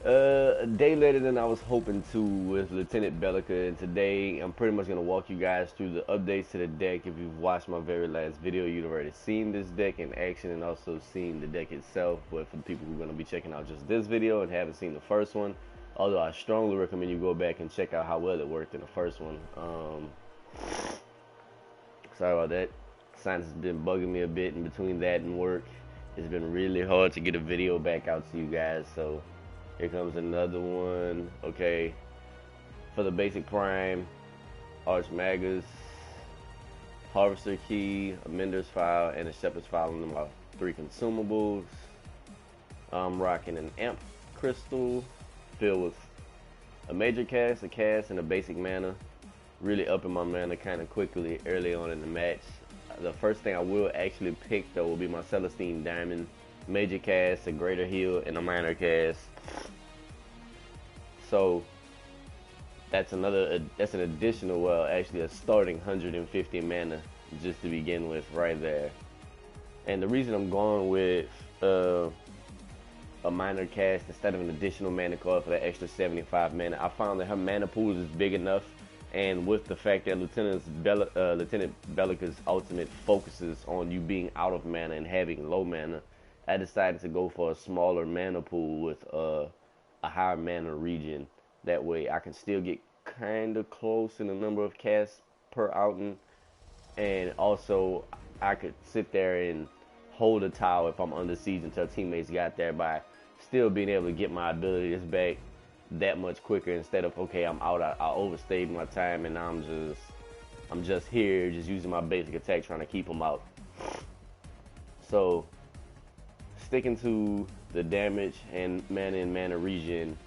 A day later than I was hoping to with Lieutenant Belica, and today I'm pretty much going to walk you guys through the updates to the deck. If you've watched my very last video, you've already seen this deck in action and also seen the deck itself. But for the people who are going to be checking out just this video and haven't seen the first one, although I strongly recommend you go back and check out how well it worked in the first one. Sorry about that. Science has been bugging me a bit in between that and work. It's been really hard to get a video back out to you guys, so here comes another one. Okay, for the basic prime, Archmagus, Harvester Key, a Mender's File, and a Shepherd's File on my 3 consumables. I'm rocking an Amp Crystal filled with a major cast, a cast, and a basic mana. Really upping my mana kind of quickly early on in the match. The first thing I will actually pick though will be my Celestine Diamond, major cast, a greater heal, and a minor cast. So that's an additional, well, actually a starting 150 mana just to begin with right there. And the reason I'm going with a minor cast instead of an additional mana card for that extra 75 mana, I found that her mana pool is big enough, and with the fact that Lieutenant Belica's ultimate focuses on you being out of mana and having low mana, I decided to go for a smaller mana pool with a higher mana regen. That way I can still get kind of close in the number of casts per outing, and also I could sit there and hold a tower if I'm under siege until teammates got there, by still being able to get my abilities back that much quicker instead of, okay, I'm out, I overstayed my time and now I'm just here just using my basic attack trying to keep them out. So sticking to the damage and mana regen,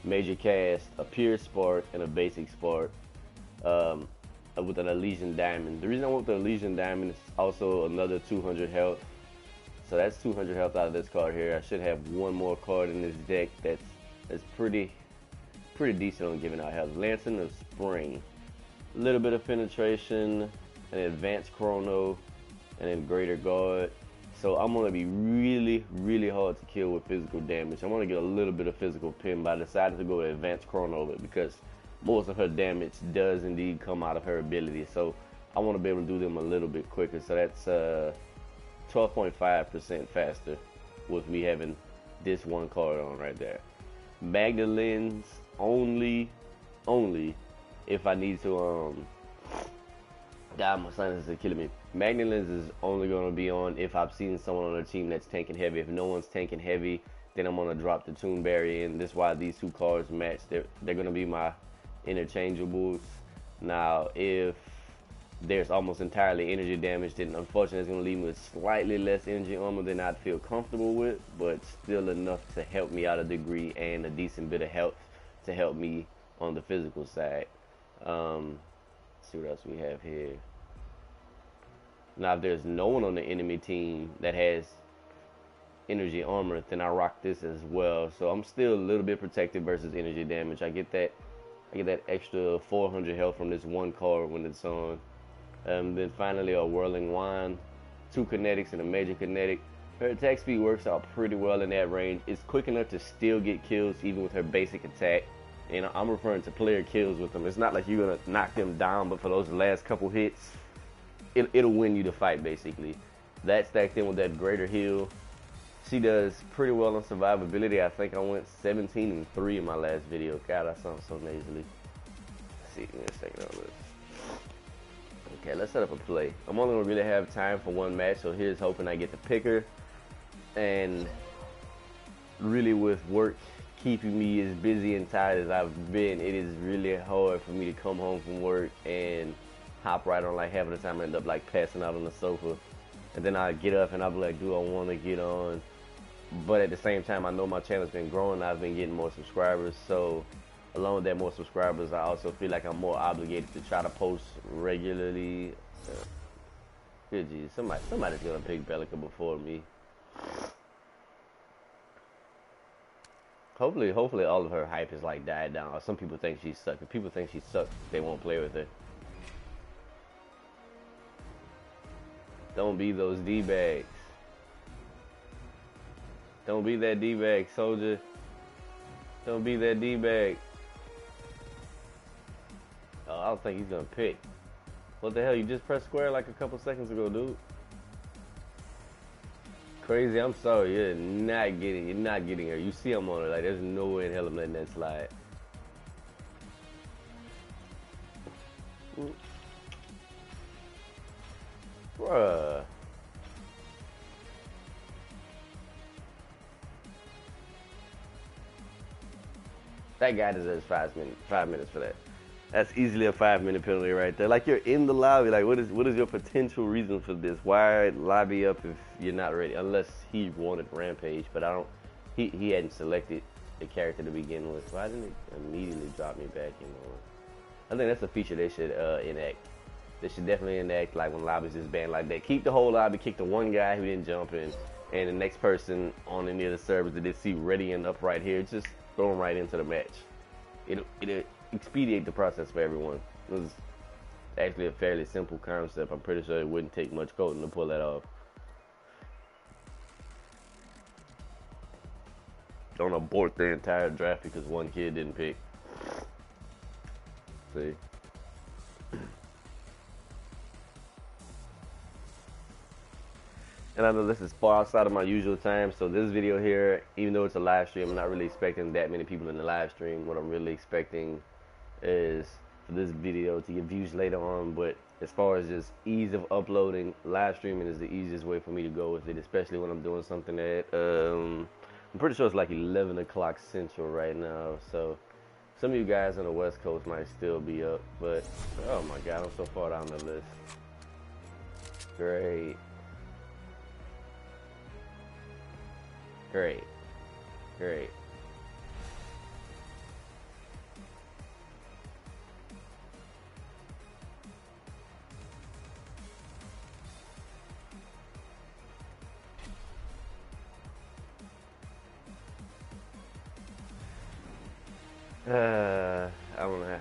major cast, a pure spark and a basic spark with an Elysian Diamond. The reason I want the Elysian Diamond is also another 200 health. So that's 200 health out of this card here. I should have one more card in this deck that's pretty decent on giving out health. Lantern of Spring, a little bit of penetration, an advanced chrono, and then greater guard. So I'm gonna be really hard to kill with physical damage. I'm gonna get a little bit of physical pin, but I decided to go with advanced chrono because most of her damage does indeed come out of her ability. So I want to be able to do them a little bit quicker. So that's 12.5% faster with me having this one card on right there. Magna Lens only if I need to God, my sinuses are killing me. Magna Lens is only gonna be on if I've seen someone on the team that's tanking heavy. If no one's tanking heavy, then I'm gonna drop the Tomb Barrier in. This is why these two cards match. They're gonna be my interchangeables. Now if there's almost entirely energy damage, then unfortunately it's going to leave me with slightly less energy armor than I'd feel comfortable with, but still enough to help me out a degree and a decent bit of health to help me on the physical side. Let's see what else we have here. Now if there's no one on the enemy team that has energy armor, then I rock this as well. So I'm still a little bit protected versus energy damage. I get that extra 400 health from this one card when it's on. Then finally a Whirling Wand, 2 kinetics and a major kinetic. Her attack speed works out pretty well in that range. It's quick enough to still get kills even with her basic attack. And I'm referring to player kills with them. It's not like you're going to knock them down, but for those last couple hits, it'll win you the fight basically. That stacked in with that greater heal. She does pretty well on survivability. I think I went 17-3 in my last video. God, that sounds so nasally. Let's see, give me a second on this. Okay, let's set up a play. I'm only gonna really have time for one match, so here's hoping I get to pick her. And really with work keeping me as busy and tired as I've been, it is really hard for me to come home from work and hop right on. Like half of the time I end up like passing out on the sofa. And then I get up and I'll be like, do I want to get on? But at the same time, I know my channel's been growing. I've been getting more subscribers. So along with that more subscribers, I also feel like I'm more obligated to try to post regularly. Good geez, somebody's gonna pick Belica before me. Hopefully all of her hype is like died down. Some people think she sucks. If people think she sucks, they won't play with her. Don't be those D-bags. Don't be that D-bag, soldier. Don't be that D-bag. Oh, I don't think he's gonna pick. What the hell? You just pressed square like a couple seconds ago, dude. Crazy. I'm sorry. You're not getting her. You see I'm on it. Like, there's no way in hell I'm letting that slide. Bruh. That guy deserves 5 minutes for that. That's easily a 5-minute penalty right there. Like, you're in the lobby. Like, what is your potential reason for this? Why lobby up if you're not ready? Unless he wanted Rampage, but I don't. He hadn't selected the character to begin with. Why didn't it immediately drop me back in? I think that's a feature they should enact. They should definitely enact, like, when lobbies is banned like that. Keep the whole lobby, kick the one guy who didn't jump in, and the next person on any of the servers that they see ready and up right here, just throw them right into the match. It'll expedite the process for everyone. It was actually a fairly simple concept. I'm pretty sure it wouldn't take much coding to pull that off. Don't abort the entire draft because one kid didn't pick. See? And I know this is far outside of my usual time, so this video here, even though it's a live stream, I'm not really expecting that many people in the live stream. What I'm really expecting is for this video to get views later on, but as far as just ease of uploading, live streaming is the easiest way for me to go with it, especially when I'm doing something that, I'm pretty sure it's like 11 o'clock Central right now, so some of you guys on the West Coast might still be up, but, oh my God, I'm so far down the list. Great. Great. Great. I don't know.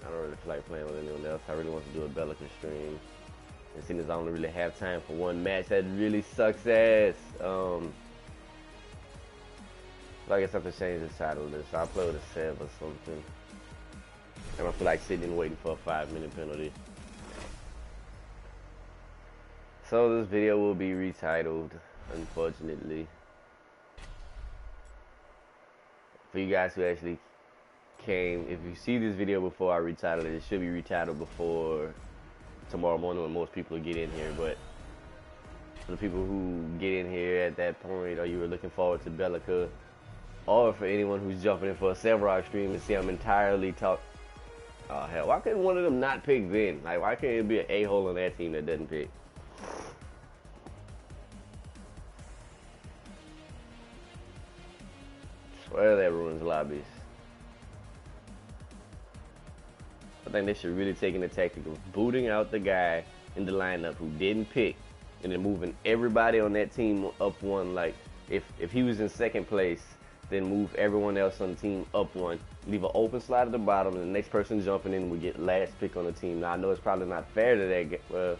I don't really feel like playing with anyone else. I really want to do a Belica stream. And seeing as I don't really have time for one match, that really sucks ass. So I guess I have to change the title of this. I'll play with a Sev or something. I don't feel like sitting and waiting for a 5-minute penalty. So this video will be retitled, unfortunately. For you guys who actually came, if you see this video before I retitled it, it should be retitled before tomorrow morning when most people get in here. But for the people who get in here at that point, or you were looking forward to Belica, or for anyone who's jumping in for a Severock stream and see I'm entirely talk. Oh hell, why couldn't one of them not pick then? Like, why can't it be an a-hole on that team that doesn't pick? Swear that ruins lobbies. I think they should really take in the tactic of booting out the guy in the lineup who didn't pick, and then moving everybody on that team up one. Like, if he was in second place, then move everyone else on the team up one. Leave an open slot at the bottom, and the next person jumping in will get last pick on the team. Now, I know it's probably not fair to that guy. Well,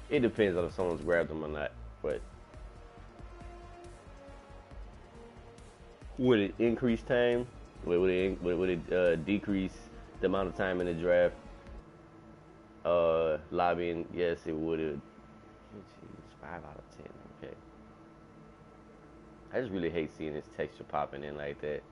it depends on if someone's grabbed them or not. But would it increase time? Would it decrease the amount of time in the draft? Lobbying, yes, it would. It's 5 out of 10. Okay. I just really hate seeing this texture popping in like that.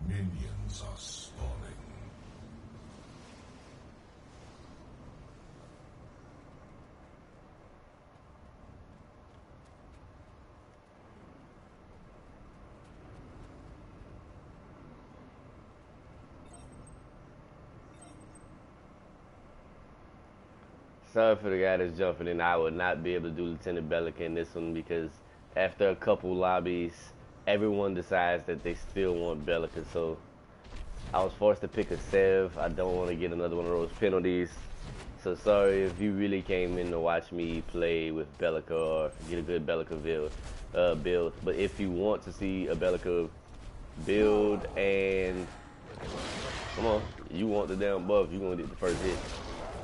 Minions are spawning. Sorry for the guy that's jumping in. I would not be able to do Lieutenant Belica in this one because after a couple lobbies, everyone decides that they still want Belica. So I was forced to pick a Sev. I don't want to get another one of those penalties. So sorry if you really came in to watch me play with Belica or get a good Belica build. But if you want to see a Belica build and come on, you want the damn buff, you're gonna get the first hit.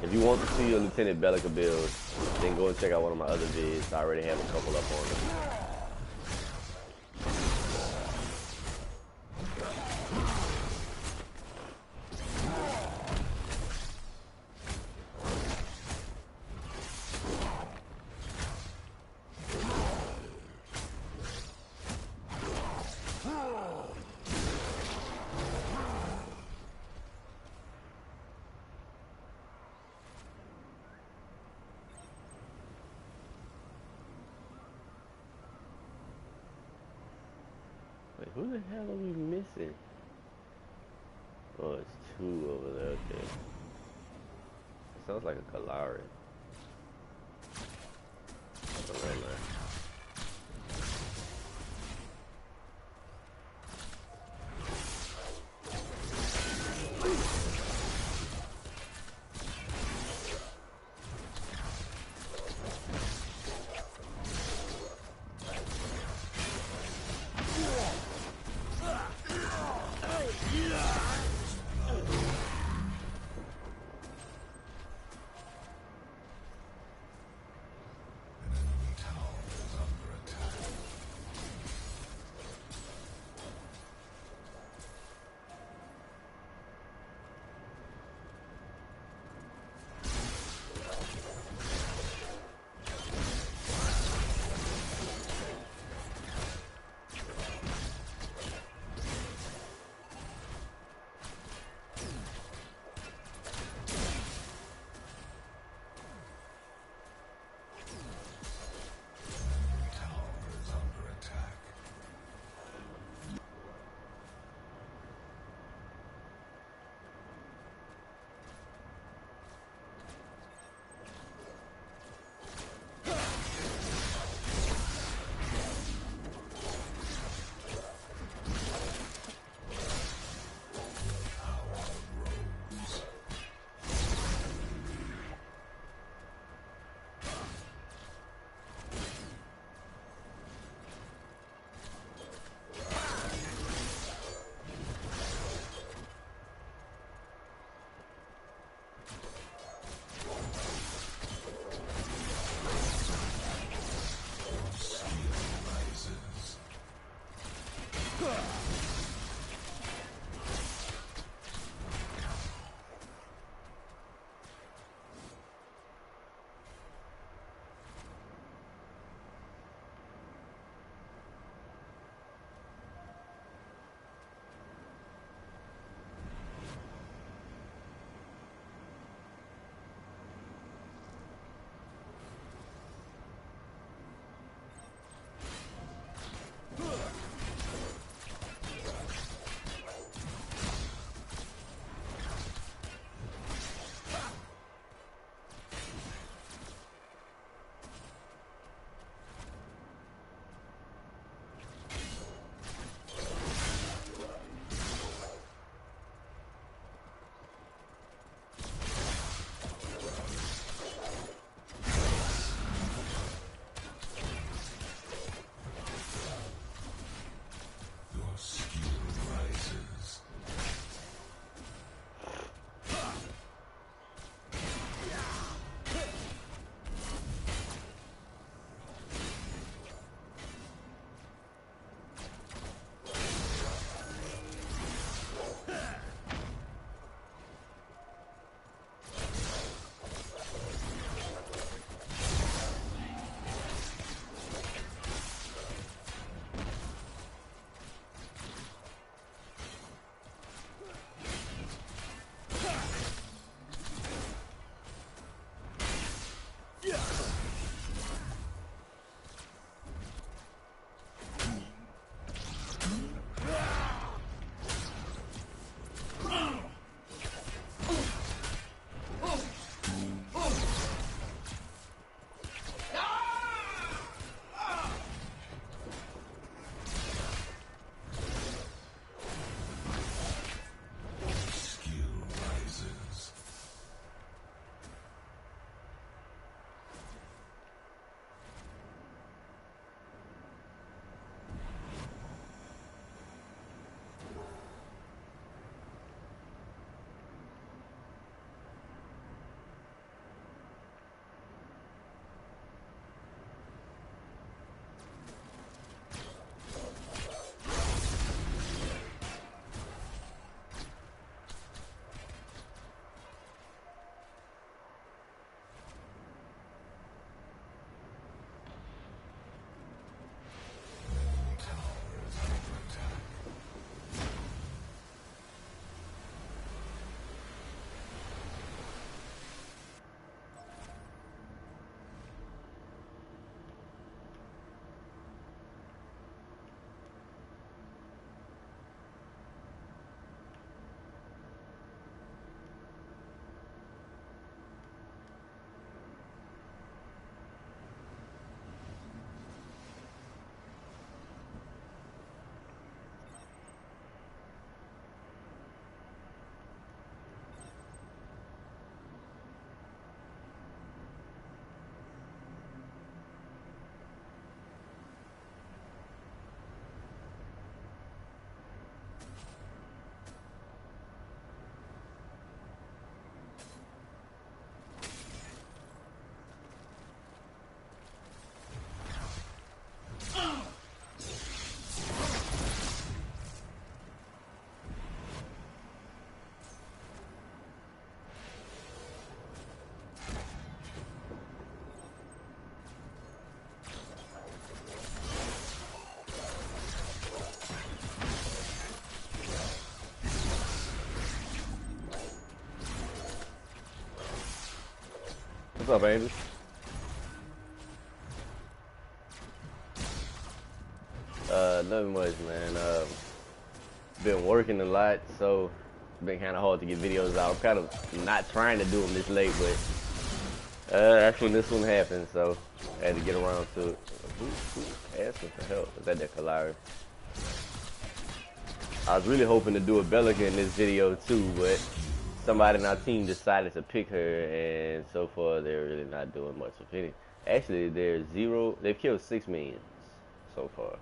If you want to see a Lieutenant Belica build, then go and check out one of my other vids. I already have a couple up on them. Wait, who the hell are we missing? Oh, it's two over there. Okay. It sounds like a Kalari. Alright, man. What's up, Angel? Nothing much, man. Been working a lot, so been kind of hard to get videos out. I'm kind of not trying to do them this late, but that's when this one happened, so I had to get around to it. Who asking for help? Is that Kalari? I was really hoping to do a Belica in this video too, but somebody in our team decided to pick her, and so far they're really not doing much of anything. Actually, they've killed 6 minions so far.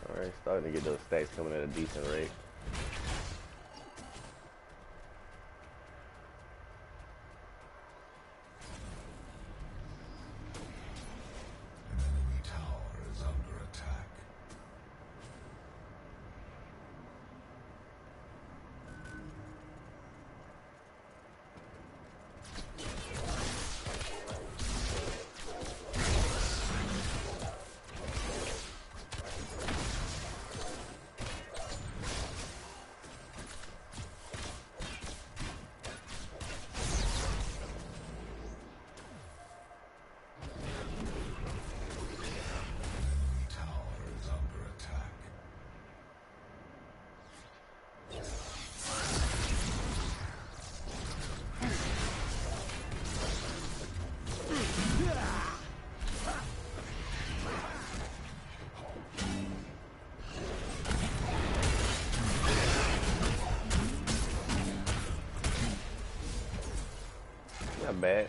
Alright, starting to get those stacks coming at a decent rate. Not bad.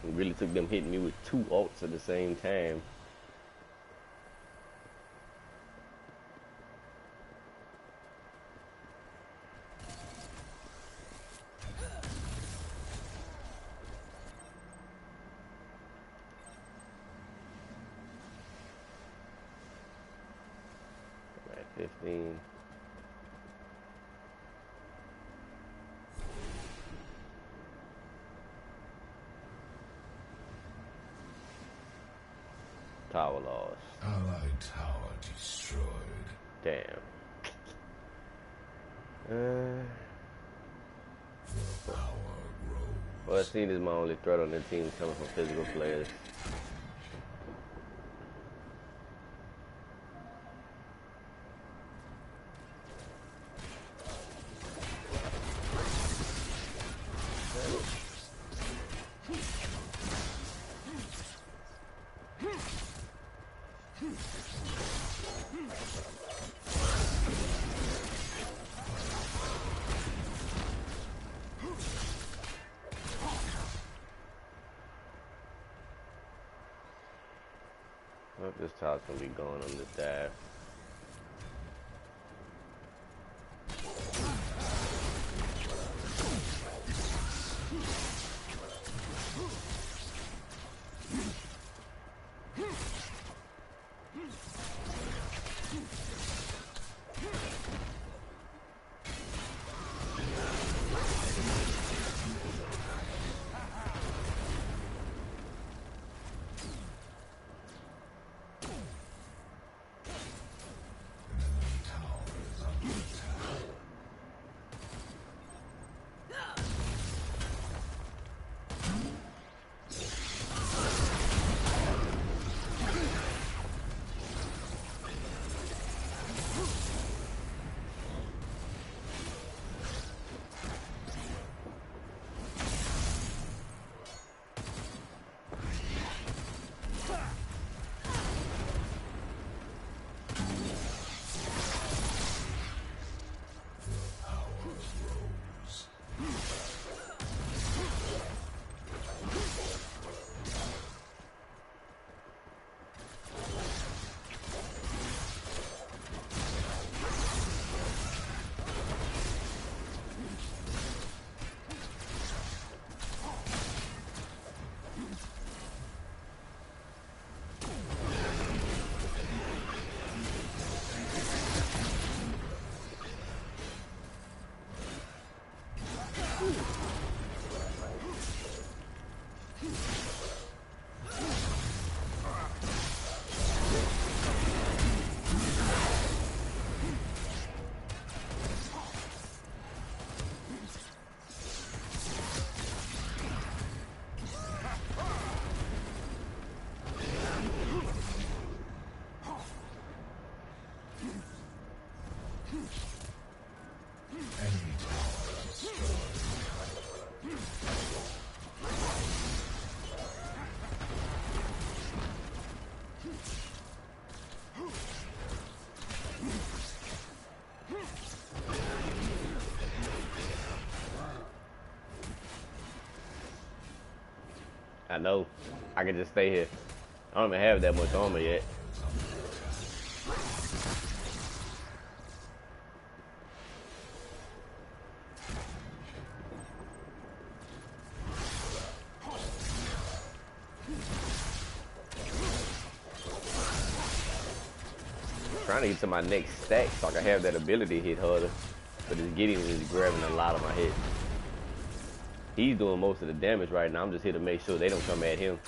It really took them hitting me with 2 ults at the same time. Right, 15. Tower lost. Allied tower destroyed. Damn. The power grows. Well, it seems my only threat on the team is coming from physical players. Well, this top's gonna be going on this dive. I know. I can just stay here. I don't even have that much armor yet. Trying to get to my next stack so I can have that ability hit harder. But this Gideon is grabbing a lot of my hits. He's doing most of the damage right now. I'm just here to make sure they don't come at him.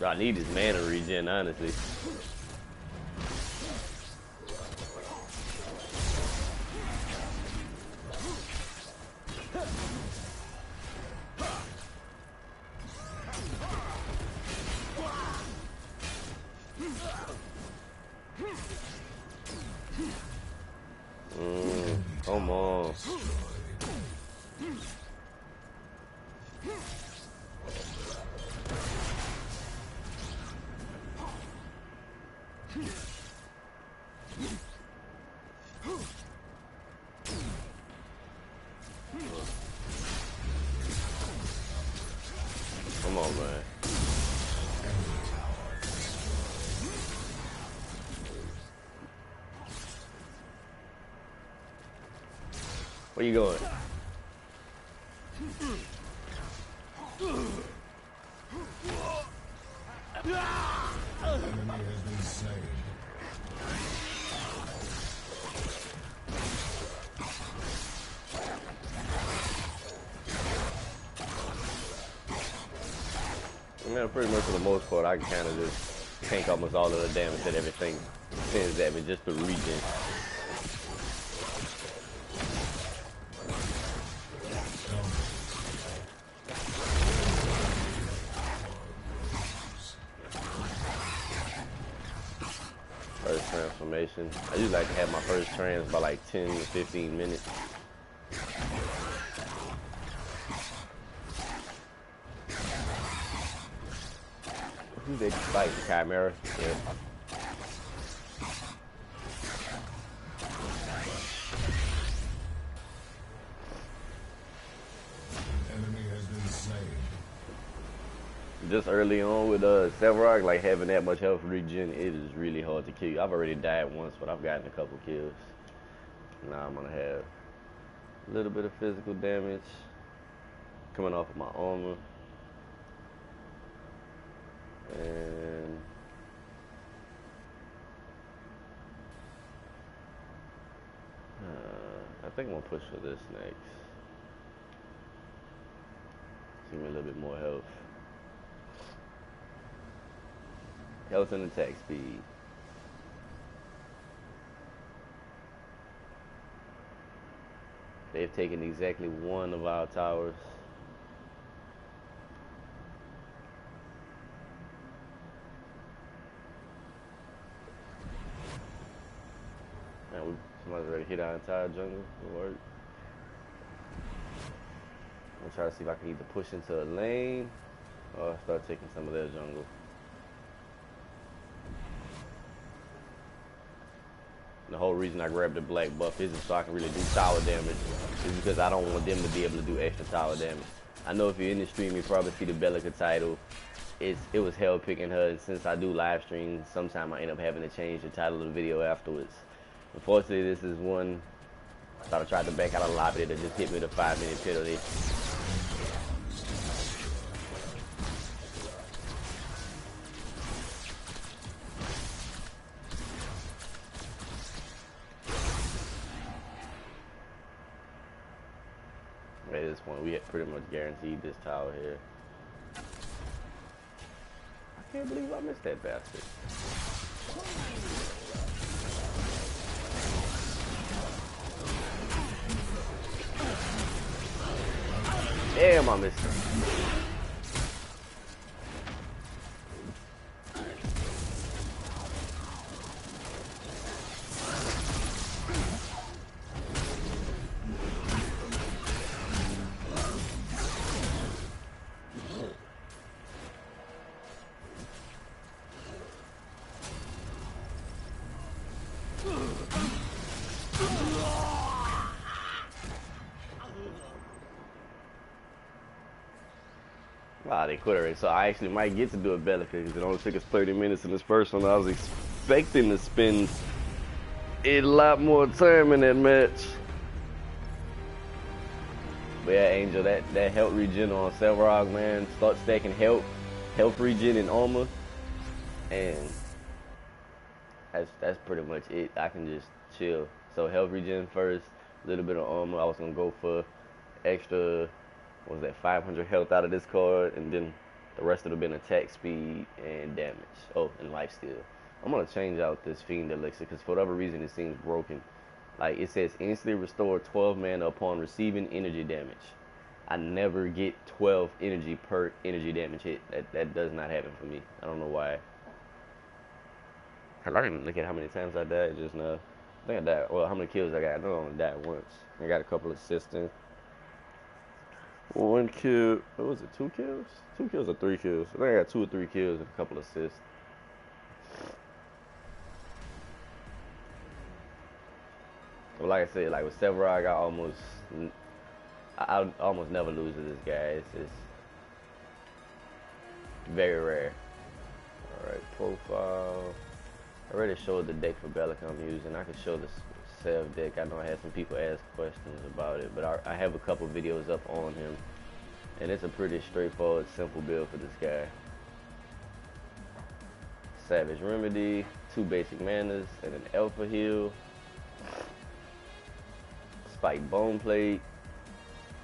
I need this mana regen, honestly. Come on. Come on, man. Where you going? Enemy has been slain. Yeah, pretty much for the most part, I can kind of just tank almost all of the damage that everything sends at me just for regen. First transformation. I usually like to have my first trans by like 10 to 15 minutes. Who's that fight? Chimera? Yeah. Enemy has been slain. Just early on with Sevarog, like having that much health regen, it is really hard to kill you. I've already died once, but I've gotten a couple kills. Now I'm gonna have a little bit of physical damage coming off of my armor. And I think I'm gonna push for this next. Give me a little bit more health. Health and attack speed. They've taken exactly one of our towers. Man, somebody's already hit our entire jungle. It'll work. I'm gonna try to see if I can either push into a lane or start taking some of their jungle. The whole reason I grabbed the black buff isn't so I can really do tower damage. It's because I don't want them to be able to do extra tower damage. I know if you're in the stream, you probably see the Belica title. It was hell picking her, and since I do live streams, sometimes I end up having to change the title of the video afterwards. Unfortunately, this is one. I thought I tried to back out of lobby that just hit me with a 5-minute penalty. At this point, we had pretty much guaranteed this tower here. I can't believe I missed that bastard. Damn, I missed him. Ah, they quit already. So I actually might get to do a Belica because it only took us 30 minutes in this first one. I was expecting to spend a lot more time in that match. But yeah, Angel, that health regen on Sevarog, man. Start stacking health regen and armor, and that's pretty much it. I can just chill. So health regen first, a little bit of armor. I was gonna go for extra. What was that, 500 health out of this card, and then the rest would have been attack speed and damage. Oh, and lifesteal. I'm gonna change out this Fiend Elixir because for whatever reason it seems broken. Like it says instantly restore 12 mana upon receiving energy damage. I never get 12 energy per energy damage hit. That does not happen for me. I don't know why. I didn't even look at how many times I died just now. I think I died. Well, how many kills I got? I know I only died once. I got a couple of assists. One kill. What was it? 2 kills? 2 kills or 3 kills? I think I got 2 or 3 kills and a couple of assists. Well, like I said, like with Sevarog, I almost never lose to this guy. It's very rare. Alright, profile. I already showed the deck for Belica I'm using. I could show the Sev deck. I know I had some people ask questions about it, but I have a couple videos up on him, and it's a pretty straightforward, simple build for this guy. Savage Remedy, 2 basic manas, and an Alpha Heal. Spike Bone Plate,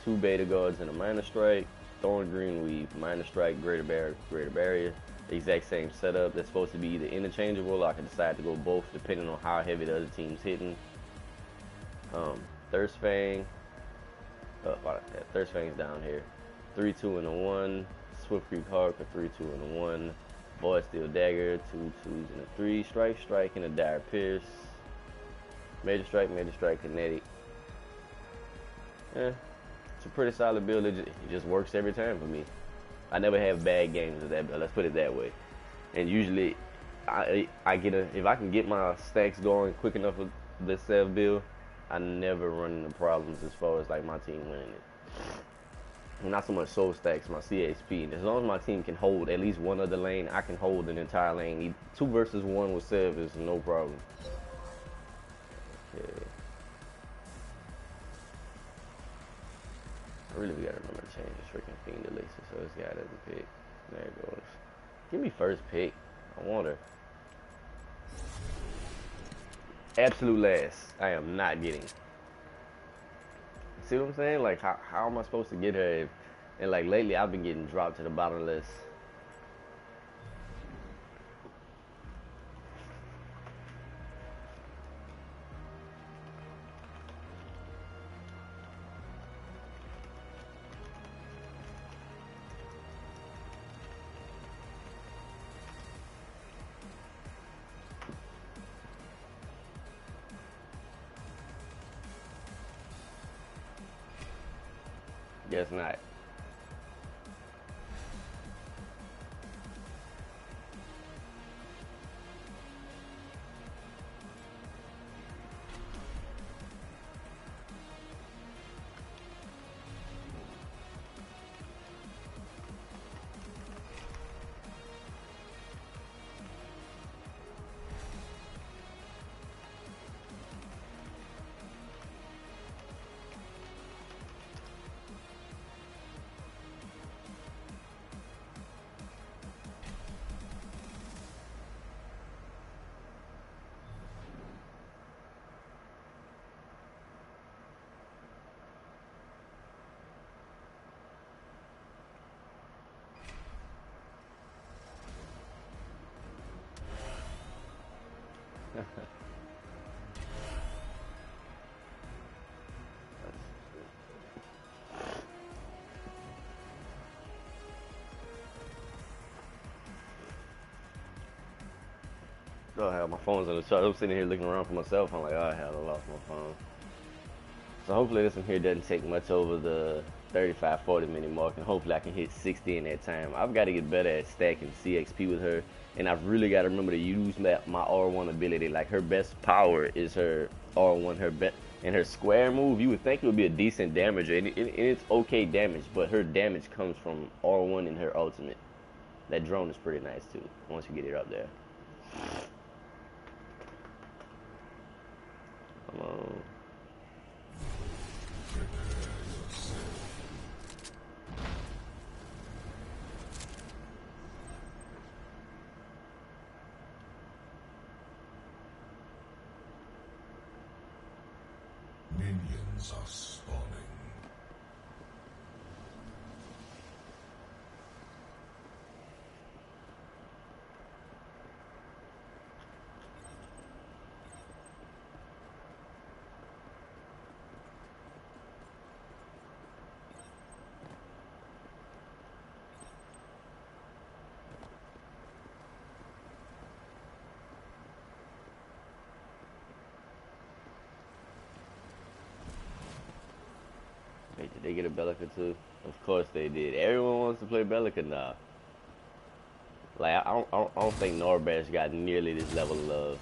2 Beta Guards and a Minor Strike. Thorn Green Weave, Minor Strike, Greater Barrier. the exact same setup that's supposed to be either interchangeable, or I can decide to go both depending on how heavy the other team's hitting. Thirst Fang, Thirst Fang's down here. 3, 2, and a 1. Swift Creek Harp, a 3, 2, and a 1. Void Steel Dagger, 2 2s and a 3. Strike, and a Dire Pierce. Major Strike, Kinetic. Yeah, it's a pretty solid build. It just works every time for me. I never have bad games with that build, let's put it that way. And usually, I get if I can get my stacks going quick enough with this self build, I never run into problems as far as like my team winning it. Not so much soul stacks, my CHP. And as long as my team can hold at least one other lane, I can hold an entire lane. 2 versus 1 with Sev is no problem. Okay. I really gotta remember to change this freaking Fiend Elixir so this guy doesn't pick. There it goes. Give me first pick. I want her. Absolute last. I am not getting. See what I'm saying? Like, how am I supposed to get her? And like lately, I've been getting dropped to the bottom of the list. Guess not. Oh hell, my phone's on the charge. I'm sitting here looking around for myself. I'm like, oh hell, I lost my phone. So hopefully this one here doesn't take much over the 35-40 minute mark, and hopefully I can hit 60 in that time. I've got to get better at stacking CXP with her, and I've really got to remember to use my R1 ability. Like, her best power is her R1, and her square move, you would think it would be a decent damager, and it's okay damage, but her damage comes from R1 and her ultimate. That drone is pretty nice too, once you get it up there. Come on. Minions are spawning. Wait, did they get a Belica too? Of course they did. Everyone wants to play Belica now. Like, I don't think Norbash got nearly this level of love.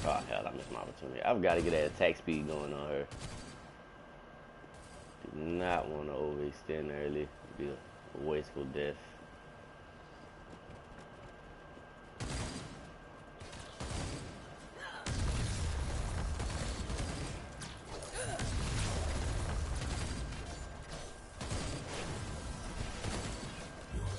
Oh hell, I missed my opportunity. I've got to get that attack speed going on her. Do not want to overextend early. It'd be a wasteful death. Your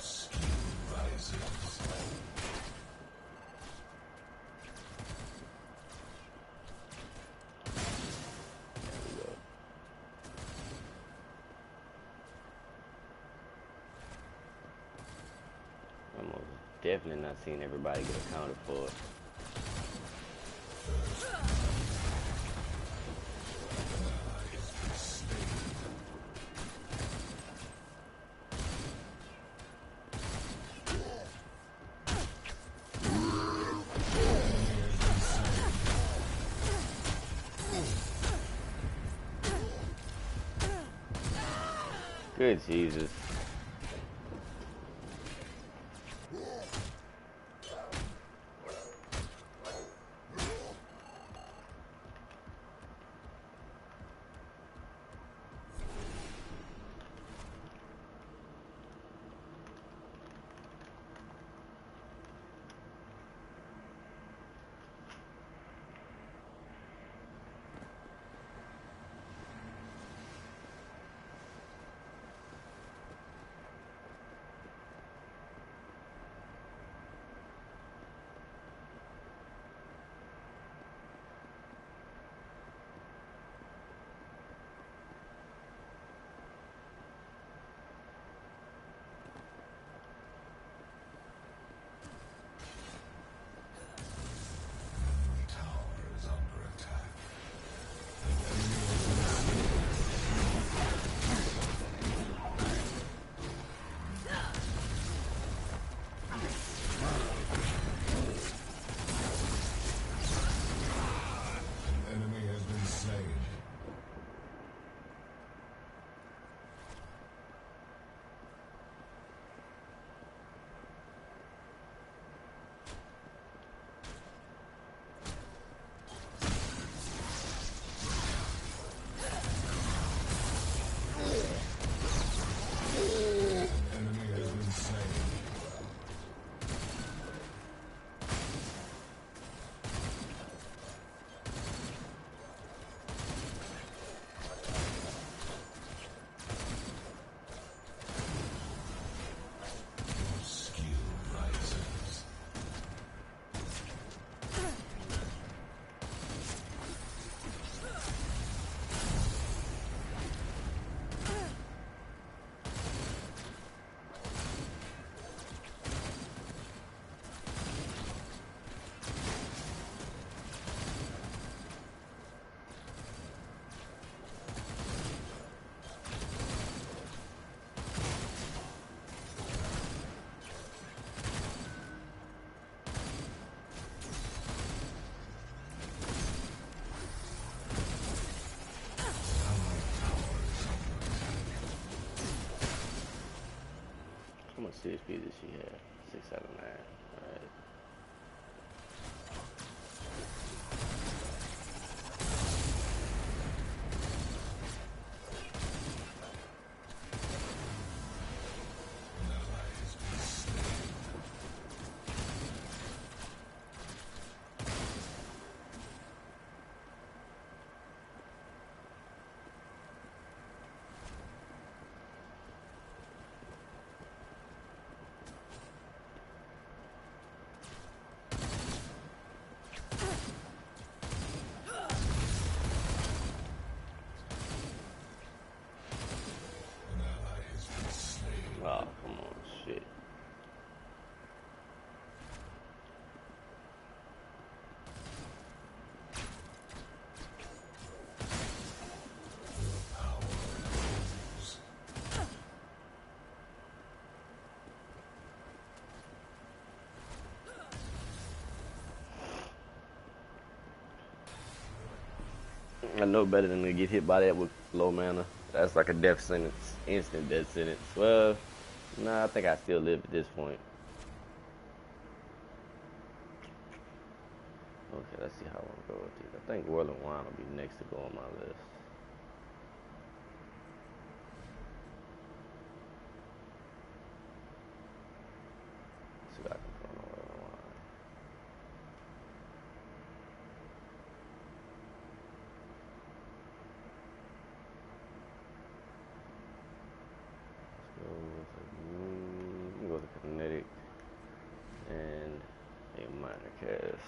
Definitely not seeing everybody get accounted for. Good Jesus. How much CSP did she have? 679. Alright. Oh, come on, shit. I know better than to get hit by that with low mana. That's like a death sentence, instant death sentence. Well, nah, I think I still live at this point. Okay, let's see how I want to go with these. I think Whirling Wine will be next to go on my list. Let's see what I can put on Whirling Wine. Let's go with a Kinetic and a Minor Cast.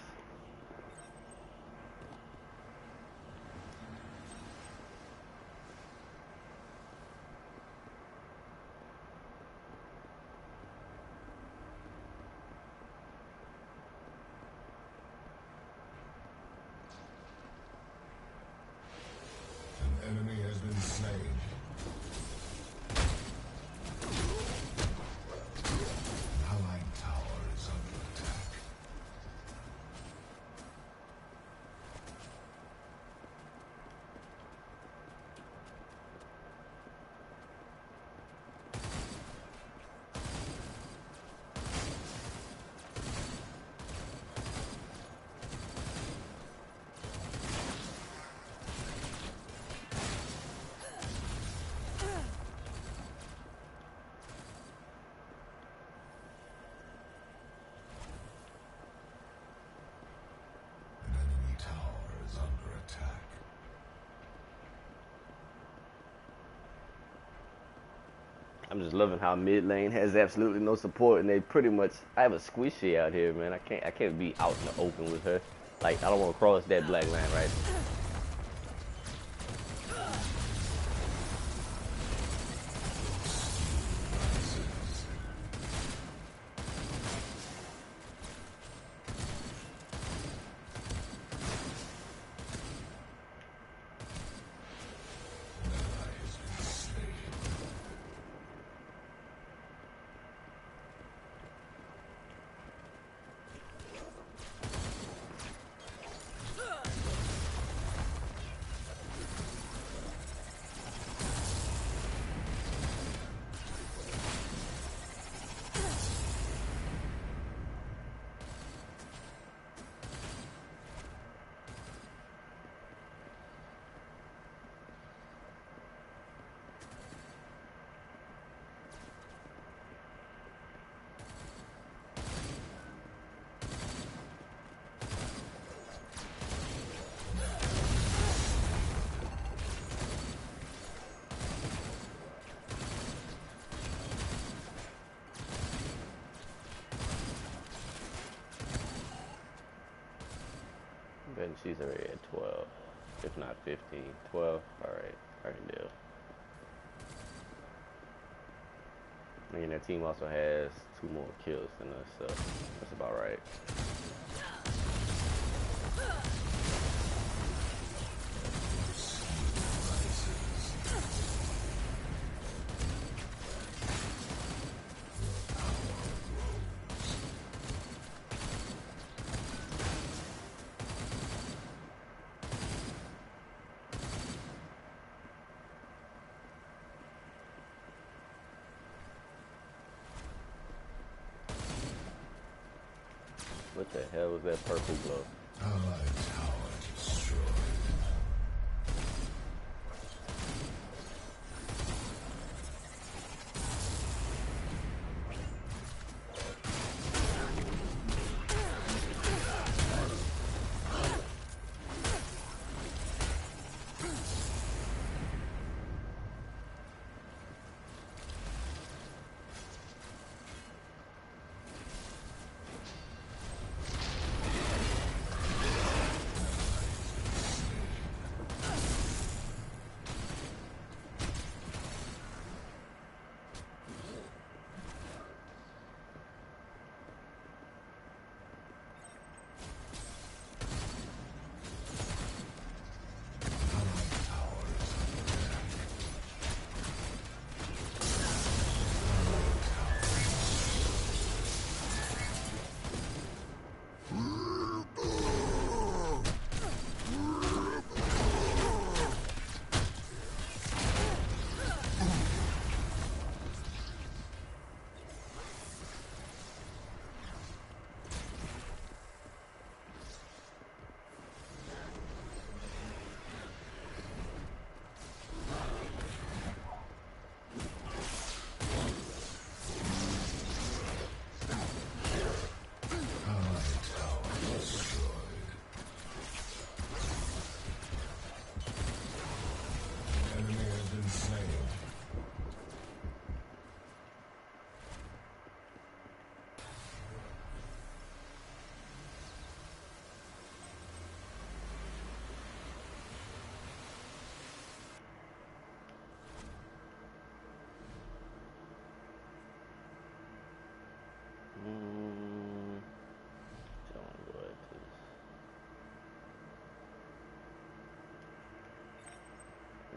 I'm just loving how mid lane has absolutely no support, and they pretty much. I have a squishy out here, man. I can't be out in the open with her. Like I don't want to cross that black line, right? And she's already at 12, if not 15. 12, alright, I can deal. And that team also has 2 more kills than us, so that's about right. What the hell was that purple glow? Allied tower destroyed.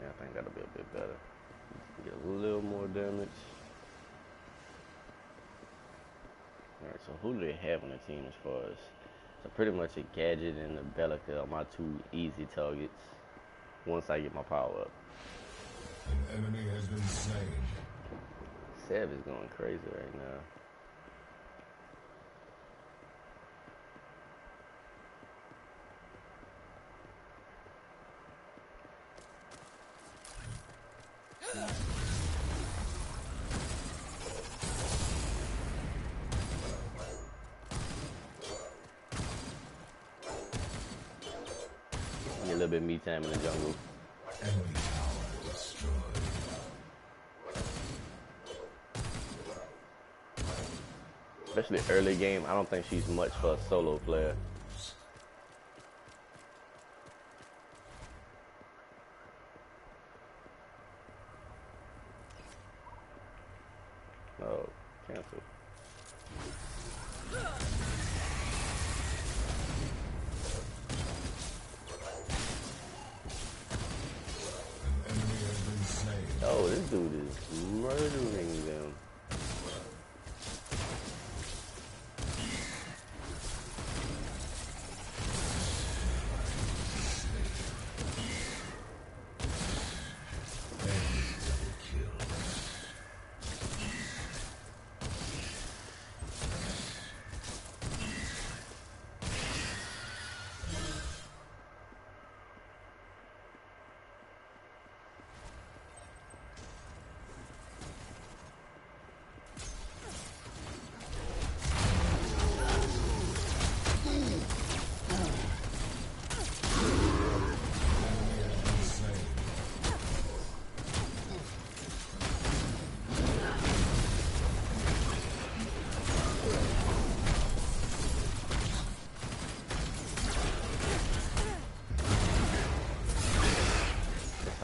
I think that'll be a bit better. Get a little more damage. Alright, so who do they have on the team as far as... So pretty much a Gadget and a Belica are my 2 easy targets once I get my power up. An enemy has been slain. Seb is going crazy right now. A little bit me time in the jungle. Enemy tower destroyed. especially early game. I don't think she's much for a solo player. Oh, cancel. Oh, this dude is murdering them.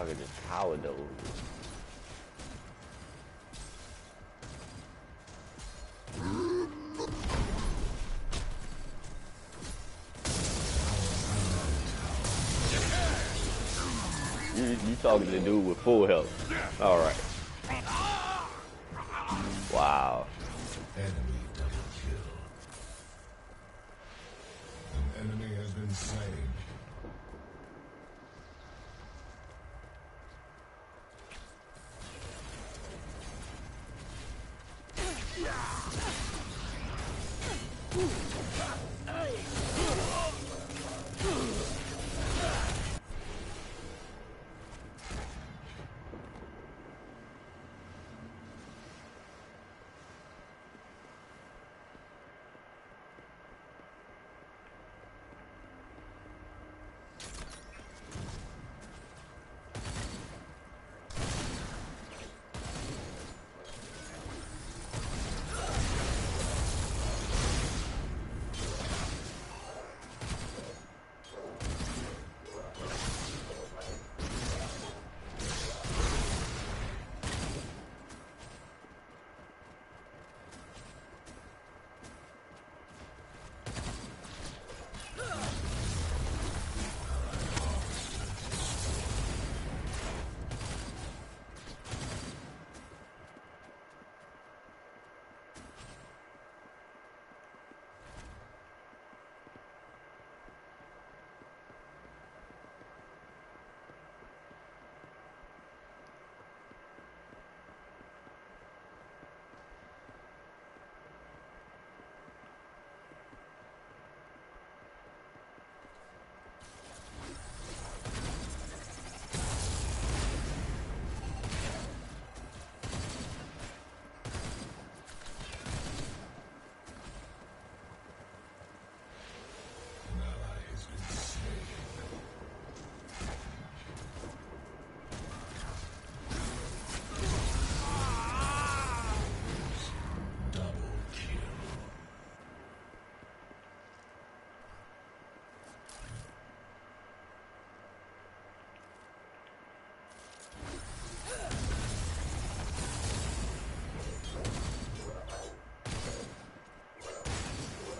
Just power those. You talking to the dude with full health. All right. Wow. Enemy double kill. An enemy has been slain.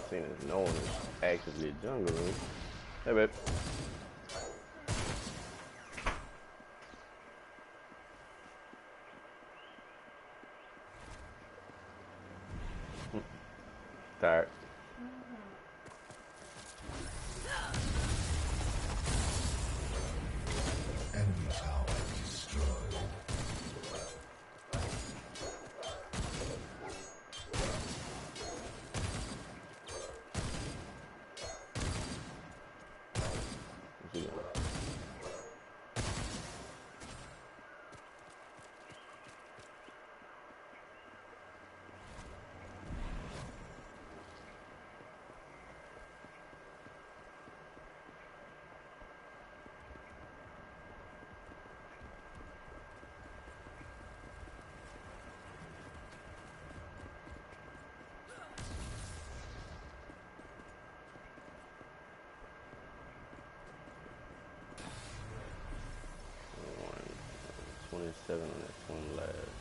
Seen as no one is actively jungling. Hey, babe. Tired. Enemy tower destroyed. 27 on this one last.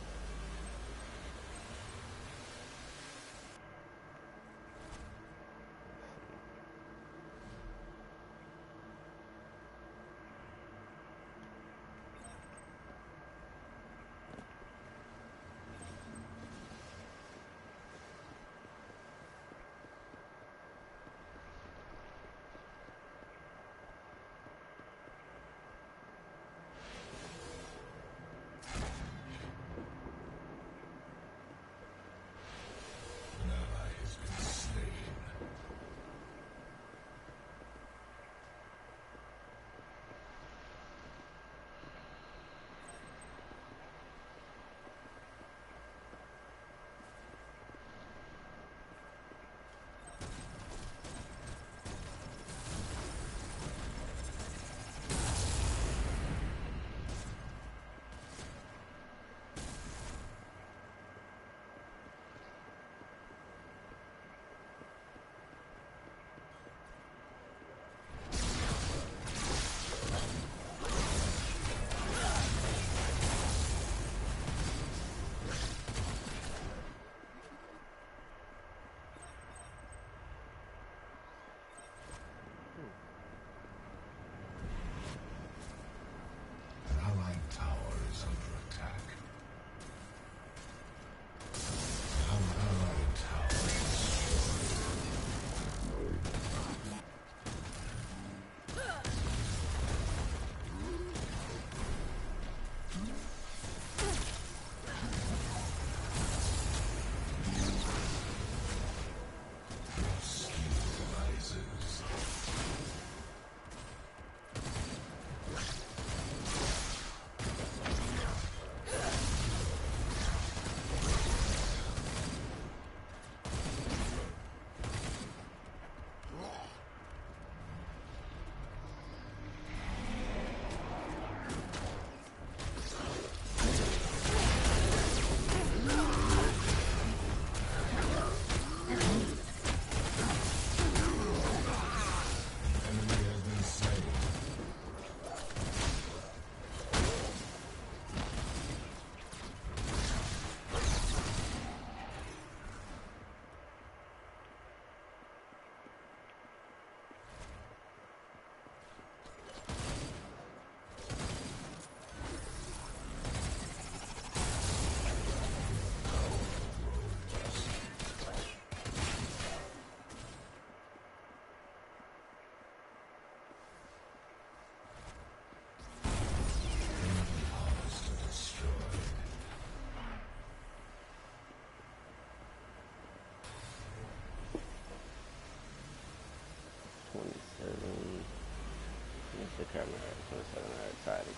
The camera at 27 tidy.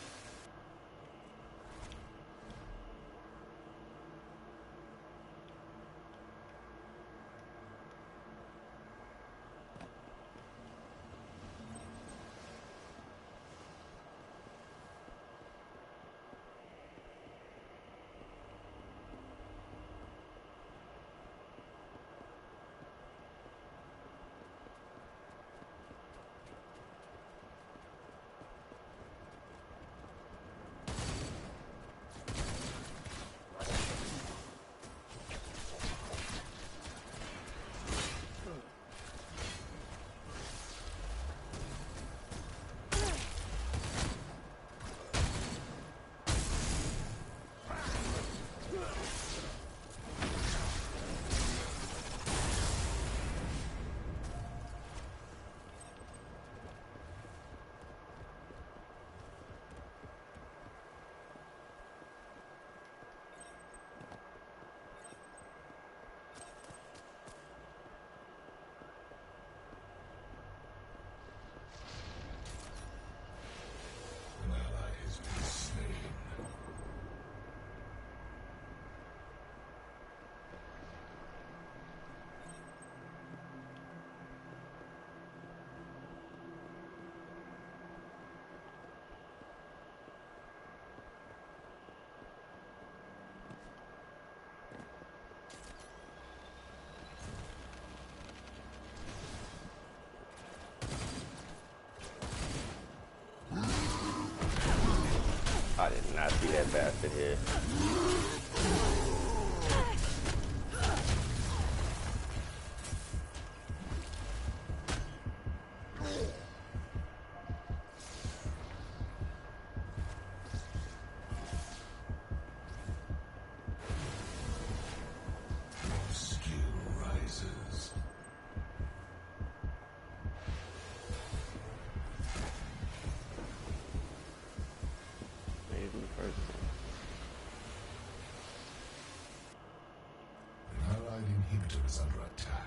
that bastard here. Is under attack.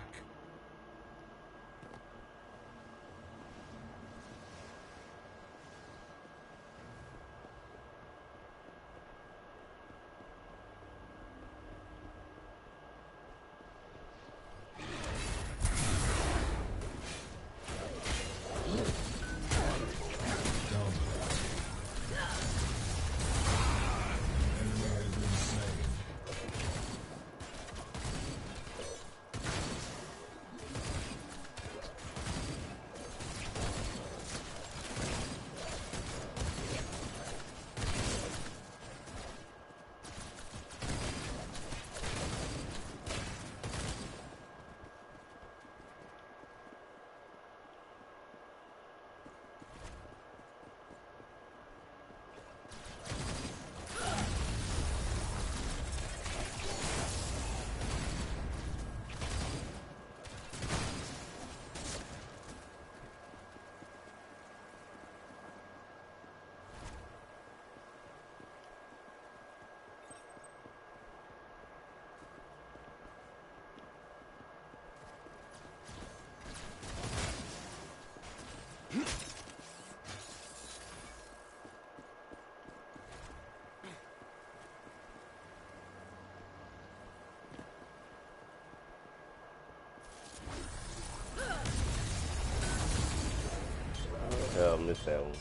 Oh, missed that one.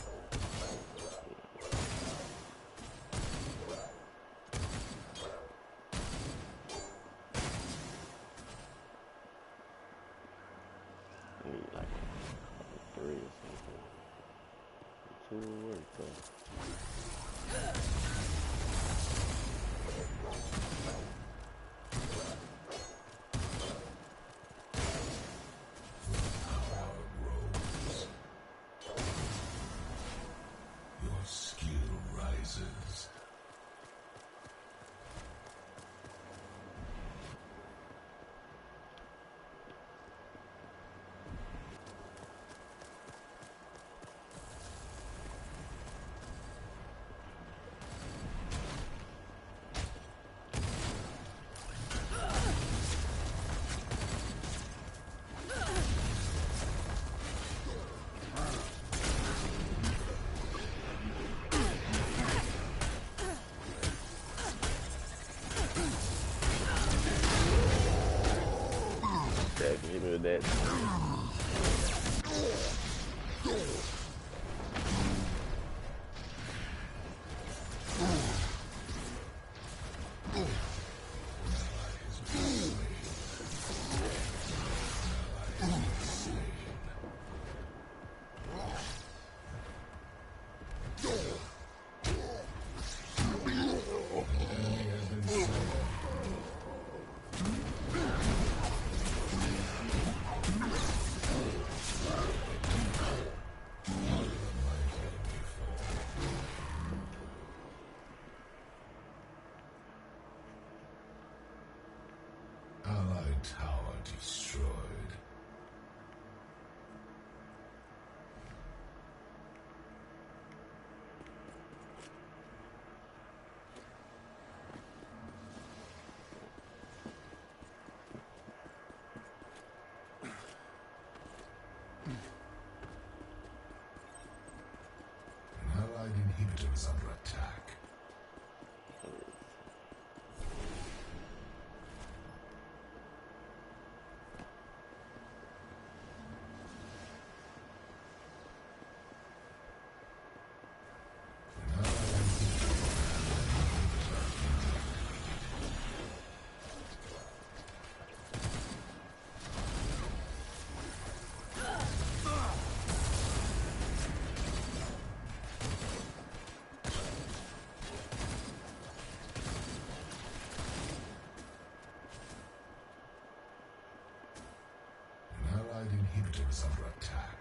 Maybe like 3 or something. 2 words though. Hit me with that. primitive is under attack.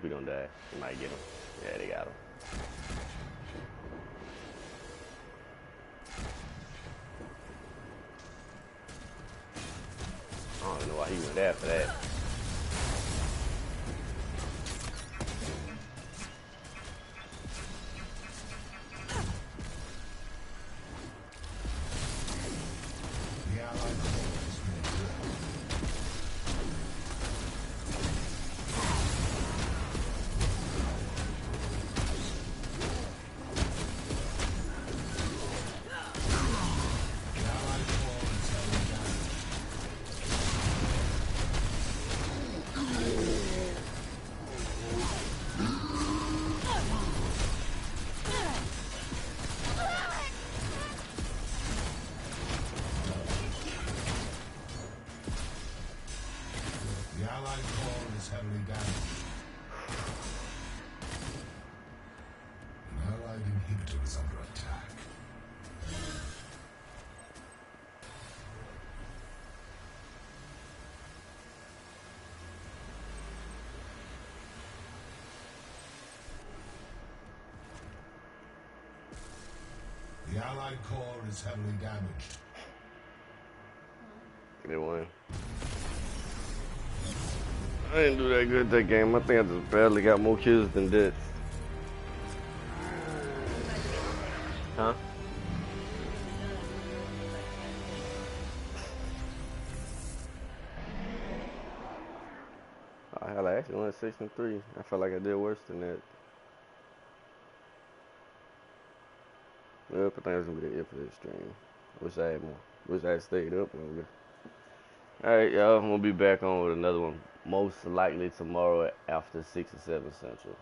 he don't die. He might get him. Yeah, they got him. I don't know why he went after that. Heavily damaged. An allied inhibitor is under attack. The allied core is heavily damaged. They won. I didn't do that good that game. I think I just barely got more kills than that. Huh? I hell, I actually went 6-3. I felt like I did worse than that. Well, I think that's gonna be it for this stream. Wish I had more. Wish I had stayed up longer. Alright, y'all. We'll be back on with another one. Most likely tomorrow after 6 or 7 Central.